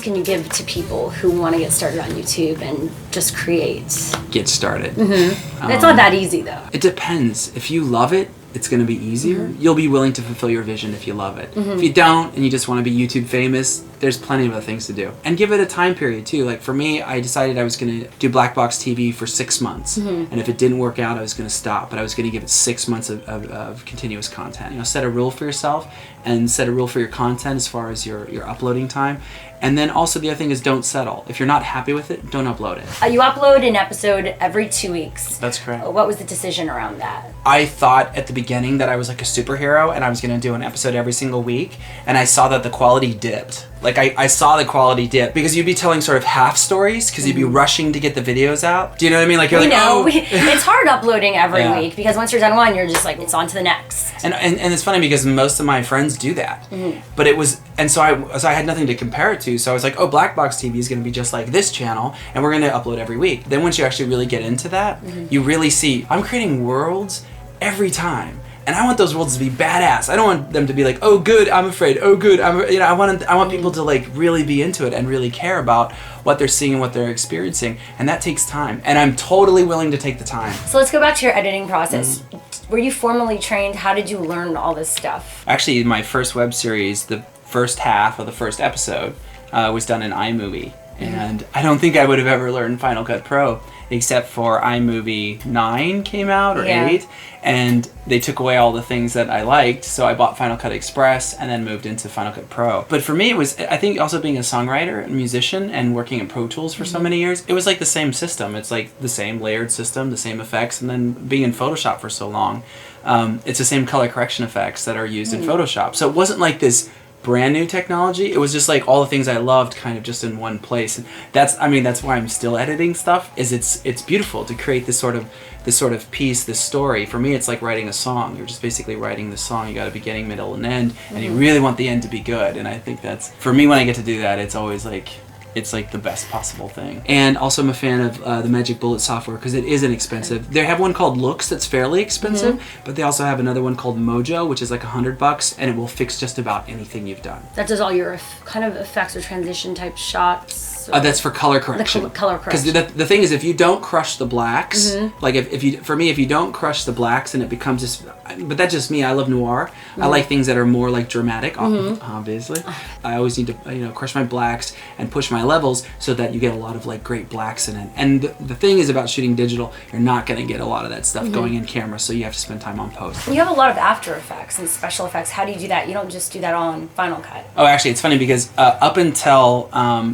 can you give to people who want to get started on YouTube and just create? Get started. It's not that easy though. It depends. If you love it, it's going to be easier. You'll be willing to fulfill your vision if you love it. If you don't and you just want to be YouTube famous, there's plenty of other things to do. And give it a time period too. Like for me, I decided I was going to do BlackBoxTV for 6 months. And if it didn't work out, I was going to stop. But I was going to give it 6 months of continuous content. You know, set a rule for yourself and set a rule for your content as far as your uploading time. And then also the other thing is don't settle. If you're not happy with it, don't upload it. You upload an episode every 2 weeks. That's correct. What was the decision around that? I thought at the beginning that I was like a superhero and I was going to do an episode every single week, and I saw that the quality dipped. Like I saw the quality dip because you'd be telling sort of half stories because you'd be rushing to get the videos out. Do you know what I mean? Like you're it's hard uploading every week because once you're done one, you're just like, it's on to the next. And it's funny because most of my friends do that. But it was, and so I had nothing to compare it to. So I was like, oh, BlackBoxTV is going to be just like this channel and we're going to upload every week. Then once you actually really get into that, you really see, I'm creating worlds every time. And I want those worlds to be badass. I don't want them to be like, oh good, I'm afraid. Oh good, I want people to like really be into it and really care about what they're seeing and what they're experiencing. And that takes time. And I'm totally willing to take the time. So let's go back to your editing process. Were you formally trained? How did you learn all this stuff? Actually, my first web series, the first half of the first episode was done in iMovie. And I don't think I would have ever learned Final Cut Pro except for iMovie 9 came out, or 8, and they took away all the things that I liked, so I bought Final Cut Express and then moved into Final Cut Pro. But for me, it was, I think also being a songwriter and musician and working in Pro Tools for so many years, it was like the same system. It's like the same layered system, the same effects, and then being in Photoshop for so long, it's the same color correction effects that are used in Photoshop. So it wasn't like this brand new technology. It was just like all the things I loved kind of just in one place. And that's why I'm still editing stuff, is it's beautiful to create this sort of piece, this story. For me, it's like writing a song. You're just basically writing the song. You got a beginning, middle, and end, and you really want the end to be good. And I think that's, for me, when I get to do that, it's always like, it's like the best possible thing. And also I'm a fan of the Magic Bullet software because it is inexpensive. They have one called Looks that's fairly expensive, but they also have another one called Mojo, which is like $100, and it will fix just about anything you've done. That does all your kind of effects or transition type shots? That's for color correction. The color correction. Because the thing is, if you don't crush the blacks, like if you don't crush the blacks and it becomes just, but that's just me, I love noir. I like things that are more like dramatic, obviously. I always need to crush my blacks and push my levels so that you get a lot of like great blacks in it. And the thing is about shooting digital, you're not going to get a lot of that stuff going in camera, so you have to spend time on post. You have a lot of After Effects and special effects. How do you do that? You don't just do that on Final Cut. Oh, actually, it's funny because up until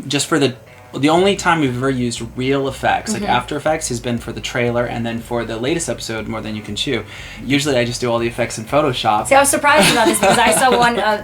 just for the only time we've ever used real effects, like After Effects, has been for the trailer, and then for the latest episode, More Than You Can Chew. Usually I just do all the effects in Photoshop. See, I was surprised about this because I saw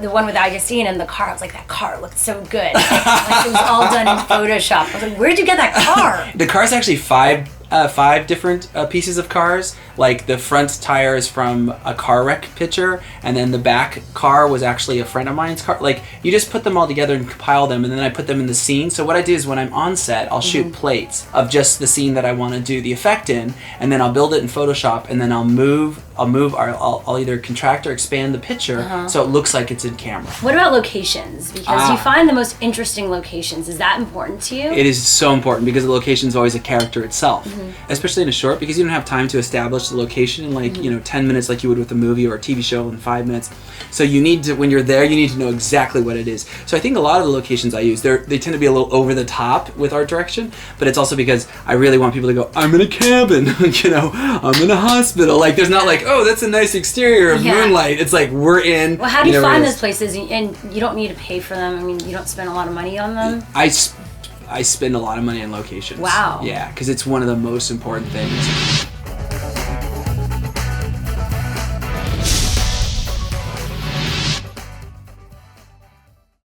the one with Augustine and the car. I was like, that car looked so good. Like it was all done in Photoshop. I was like, where'd you get that car? The car's actually five different pieces of cars. Like the front tire is from a car wreck picture, and then the back car was actually a friend of mine's car. Like you just put them all together and compile them, and then I put them in the scene. So what I do is when I'm on set, I'll shoot plates of just the scene that I want to do the effect in, and then I'll build it in Photoshop, and then I'll either contract or expand the picture so it looks like it's in camera. What about locations? Because you find the most interesting locations. Is that important to you? It is so important because the location is always a character itself, especially in a short, because you don't have time to establish the location in like 10 minutes like you would with a movie or a TV show in 5 minutes. So you need to, when you're there, you need to know exactly what it is. So I think a lot of the locations I use, they tend to be a little over the top with art direction, but it's also because I really want people to go, I'm in a cabin, I'm in a hospital. Like there's not like, oh, that's a nice exterior of moonlight. It's like we're in. Well, how do you find those places? And you don't need to pay for them. I mean, you don't spend a lot of money on them. I spend a lot of money on locations. Wow. Yeah, because it's one of the most important things.